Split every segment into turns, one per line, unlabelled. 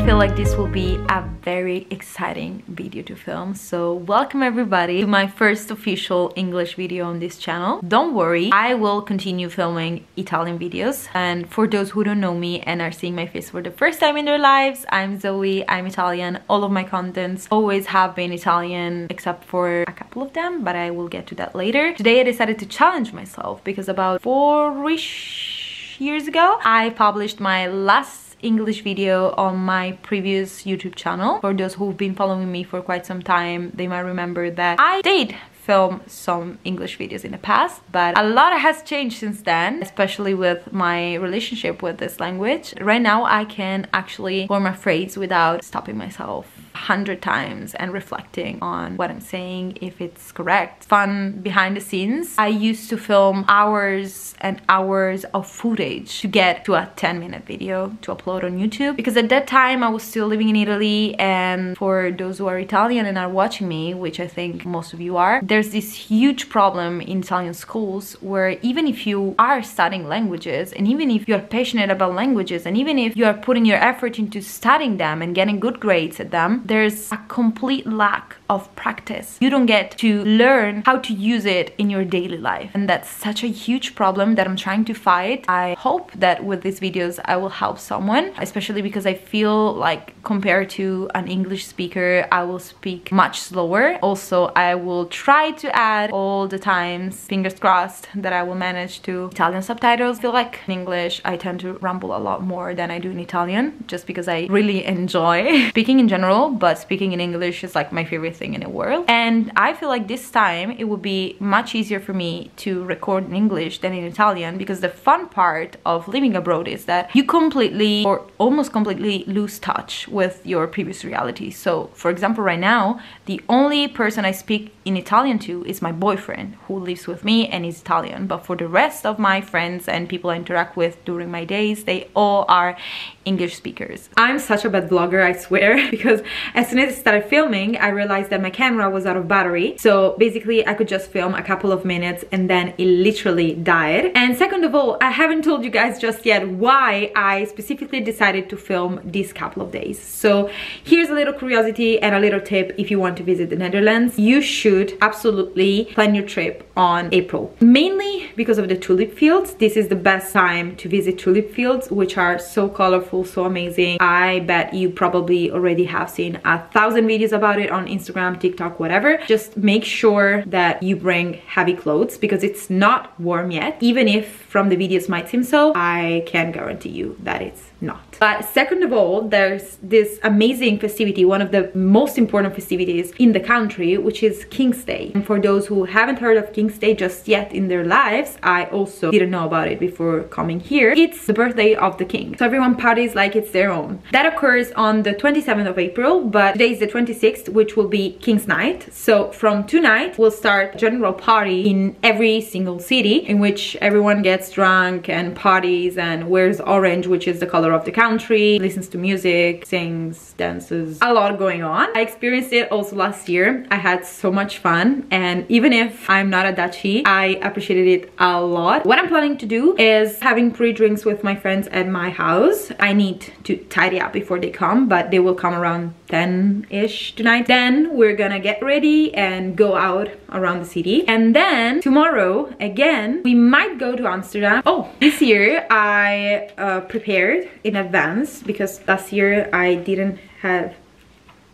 feel like this will be a very exciting video to film. So welcome everybody to my first official English video on this channel. Don't worry, I will continue filming Italian videos. And for those who don't know me and are seeing my face for the first time in their lives, I'm Zoe, I'm Italian. All of my contents always have been Italian except for a couple of them, but I will get to that later. Today I decided to challenge myself because about 4-ish years ago I published my last English video on my previous YouTube channel. For those who've been following me for quite some time, they might remember that I did film some English videos in the past, but a lot has changed since then, especially with my relationship with this language. Right now I can actually form a phrase without stopping myself 100 times and reflecting on what I'm saying, if it's correct. Fun behind the scenes, I used to film hours and hours of footage to get to a 10-minute video to upload on YouTube, because at that time I was still living in Italy. And for those who are Italian and are watching me, which I think most of you are, there's this huge problem in Italian schools where even if you are studying languages, and even if you're passionate about languages, and even if you are putting your effort into studying them and getting good grades at them, there's a complete lack of practice. You don't get to learn how to use it in your daily life, and that's such a huge problem that I'm trying to fight. I hope that with these videos I will help someone, especially because I feel like compared to an English speaker I will speak much slower. Also, I will try to add all the times, fingers crossed, that I will manage to Italian subtitles. I feel like in English I tend to ramble a lot more than I do in Italian, just because I really enjoy speaking in general, but speaking in English is like my favorite thing in the world. And I feel like this time it would be much easier for me to record in English than in Italian, because the fun part of living abroad is that you completely or almost completely lose touch with your previous reality. So for example, right now the only person I speak in Italian to is my boyfriend, who lives with me and is Italian. But for the rest of my friends and people I interact with during my days, they all are English speakers. I'm such a bad vlogger, I swear, because as soon as I started filming I realized that my camera was out of battery. So basically I could just film a couple of minutes and then it literally died. And second of all, I haven't told you guys just yet why I specifically decided to film these couple of days. So here's a little curiosity and a little tip. If you want to visit the Netherlands, you should absolutely plan your trip on April, mainly because of the tulip fields. This is the best time to visit tulip fields, which are so colorful, so amazing. I bet you probably already have seen 1,000 videos about it on Instagram, TikTok, whatever. Just make sure that you bring heavy clothes, because it's not warm yet. Even if from the videos might seem so, I can guarantee you that it's not. But second of all, there's this amazing festivity, one of the most important festivities in the country, which is King's Day. And for those who haven't heard of King's Day just yet in their lives, I also didn't know about it before coming here. It's the birthday of the king, so everyone parties like it's their own. That occurs on the 27th of April, but today is the 26th, which will be King's Night. So from tonight we'll start a general party in every single city, in which everyone gets drunk and parties and wears orange, which is the color of the country, listens to music, sings, dances, a lot going on. I experienced it also last year. I had so much fun, and even if I'm not a Dutchie, I appreciated it a lot. What I'm planning to do is having pre-drinks with my friends at my house. I need to tidy up before they come, but they will come around 10-ish tonight. Then we're gonna get ready and go out around the city, and then tomorrow again we might go to Amsterdam. Oh, this year I prepared in advance, because last year I didn't have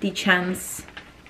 the chance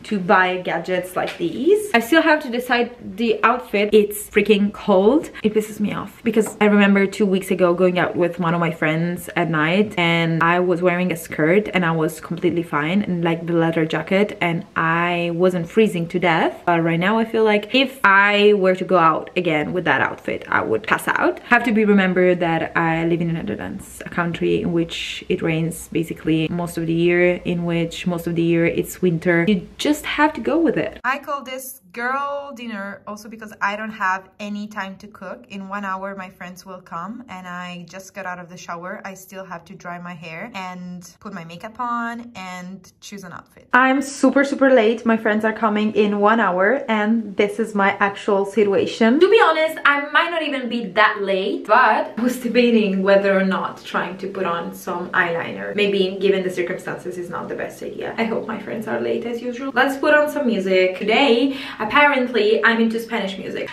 to buy gadgets like these. I still have to decide the outfit. It's freaking cold. It pisses me off, because I remember 2 weeks ago going out with one of my friends at night, and I was wearing a skirt and I was completely fine, and like the leather jacket, and I wasn't freezing to death. But right now I feel like if I were to go out again with that outfit, I would pass out. Have to be remembered that I live in the Netherlands, a country in which it rains basically most of the year, in which most of the year it's winter. You just have to go with it. I call this
girl dinner, also because I don't have any time to cook. In 1 hour my friends will come and I just got out of the shower. I still have to dry my hair and put my makeup on and choose an outfit. I'm super late. My friends are coming in 1 hour and this is my actual situation.
To be honest, I might not even be that late, but I was debating whether or not trying to put on some eyeliner. Maybe given the circumstances is not the best idea. I hope my friends are late as usual. Let's put on some music. Today, apparently, I'm into Spanish music.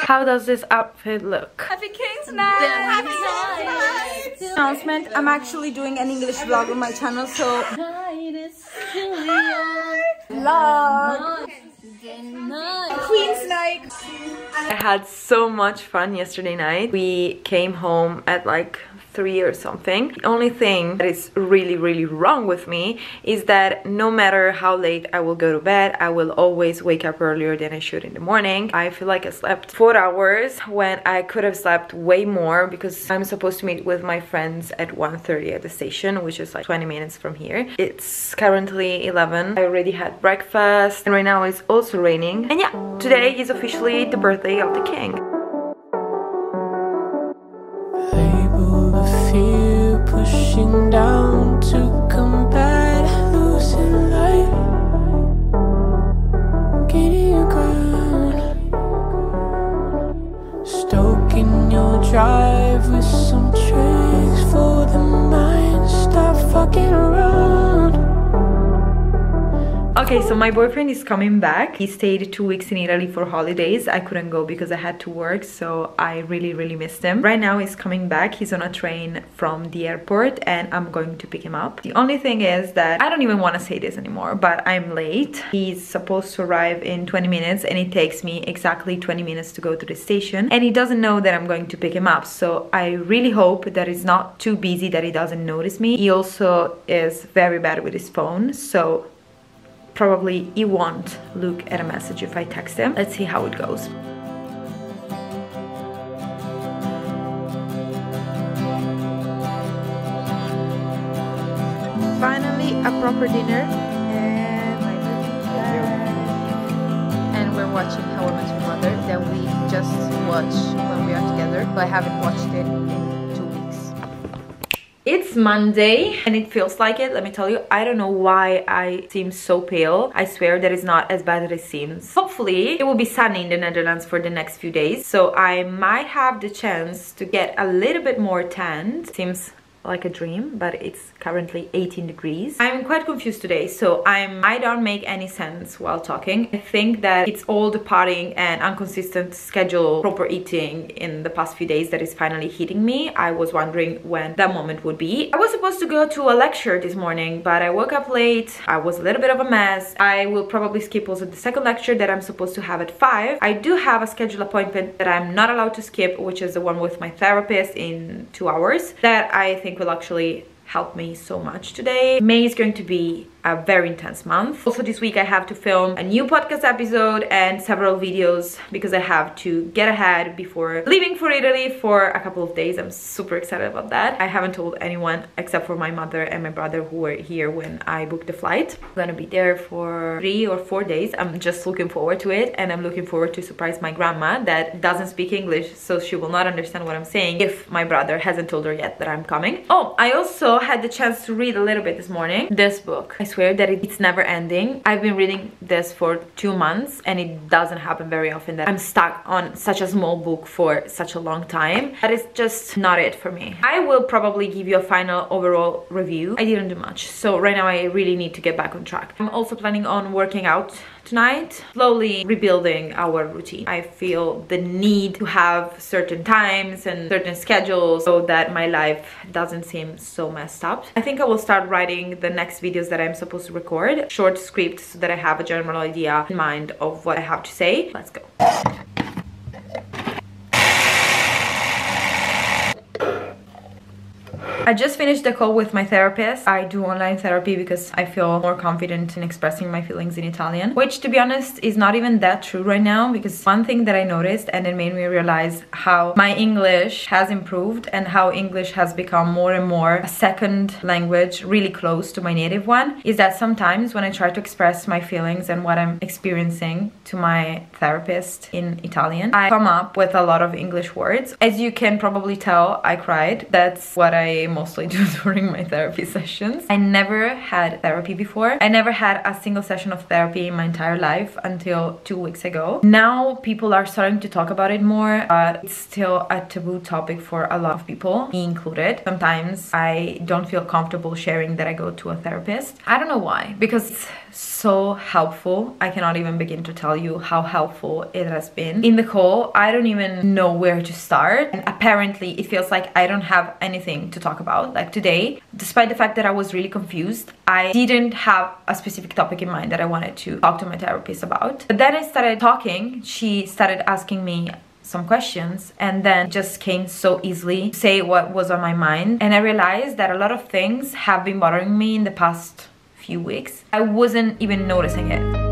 How does this outfit look?
Happy King's Night! Happy King's Night! Announcement, I'm actually doing an English vlog on my channel, so... Vlog! Queen's Night!
I had so much fun yesterday night. We came home at like 3 or something. The only thing that is really wrong with me is that no matter how late I will go to bed, I will always wake up earlier than I should in the morning. I feel like I slept 4 hours when I could have slept way more because I'm supposed to meet with my friends at 1:30 at the station, which is like 20 minutes from here. It's currently 11. I already had breakfast and right now it's also raining. And yeah, today is officially the birthday of the king.
Fear pushing down to combat losing light, gaining ground, stoking your drive with some tricks for the mind. Stop fucking around.
Okay, so my boyfriend is coming back. He stayed 2 weeks in Italy for holidays. I couldn't go because I had to work, so I really missed him. Right now he's coming back. He's on a train from the airport and I'm going to pick him up. The only thing is that I don't even want to say this anymore, but I'm late. He's supposed to arrive in 20 minutes and it takes me exactly 20 minutes to go to the station, and he doesn't know that I'm going to pick him up, so I really hope that he's not too busy that he doesn't notice me. He also is very bad with his phone, so probably he won't look at a message if I text him. Let's see how it goes.
Finally, a proper dinner and my and we're watching How I Met Your Mother that we just watched when we are together, but I haven't watched it in 2 weeks.
It's Monday and it feels like it, let me tell you. I don't know why I seem so pale. I swear that it's not as bad as it seems. Hopefully it will be sunny in the Netherlands for the next few days, so I might have the chance to get a little bit more tanned. Seems like a dream, but it's currently 18 degrees. I'm quite confused today, so I don't make any sense while talking. I think that it's all the partying and inconsistent schedule, proper eating in the past few days that is finally hitting me. I was wondering when that moment would be. I was supposed to go to a lecture this morning, but I woke up late. I was a little bit of a mess. I will probably skip also the second lecture that I'm supposed to have at 5. I do have a scheduled appointment that I'm not allowed to skip, which is the one with my therapist in 2 hours, that I think will actually help me so much today. May is going to be a very intense month. Also this week I have to film a new podcast episode and several videos because I have to get ahead before leaving for Italy for a couple of days. I'm super excited about that. I haven't told anyone except for my mother and my brother who were here when I booked the flight. I'm gonna be there for 3 or 4 days. I'm just looking forward to it, and I'm looking forward to surprise my grandma that doesn't speak English, so she will not understand what I'm saying if my brother hasn't told her yet that I'm coming. Oh, I also had the chance to read a little bit this morning. This book, I swear that it's never ending. I've been reading this for 2 months and it doesn't happen very often that I'm stuck on such a small book for such a long time. That is just not it for me. I will probably give you a final overall review. I didn't do much, so right now I really need to get back on track. I'm also planning on working out tonight, slowly rebuilding our routine. I feel the need to have certain times and certain schedules so that my life doesn't seem so messed up. I think I will start writing the next videos that I'm supposed to record, short scripts, so that I have a general idea in mind of what I have to say. Let's go. I just finished the call with my therapist. I do online therapy because I feel more confident in expressing my feelings in Italian, which to be honest is not even that true right now, because one thing that I noticed and it made me realize how my English has improved and how English has become more and more a second language really close to my native one is that sometimes when I try to express my feelings and what I'm experiencing to my therapist in Italian, I come up with a lot of English words. As you can probably tell, I cried. That's what I mostly do during my therapy sessions. I never had therapy before. I never had a single session of therapy in my entire life until 2 weeks ago. Now people are starting to talk about it more, but it's still a taboo topic for a lot of people, me included. Sometimes I don't feel comfortable sharing that I go to a therapist. I don't know why, because it's so helpful. I cannot even begin to tell you how helpful it has been. In the call, I don't even know where to start, and apparently it feels like I don't have anything to talk about. Like today, despite the fact that I was really confused, I didn't have a specific topic in mind that I wanted to talk to my therapist about. But then I started talking. She started asking me some questions and then just came so easily to say what was on my mind, and I realized that a lot of things have been bothering me in the past few weeks. I wasn't even noticing it.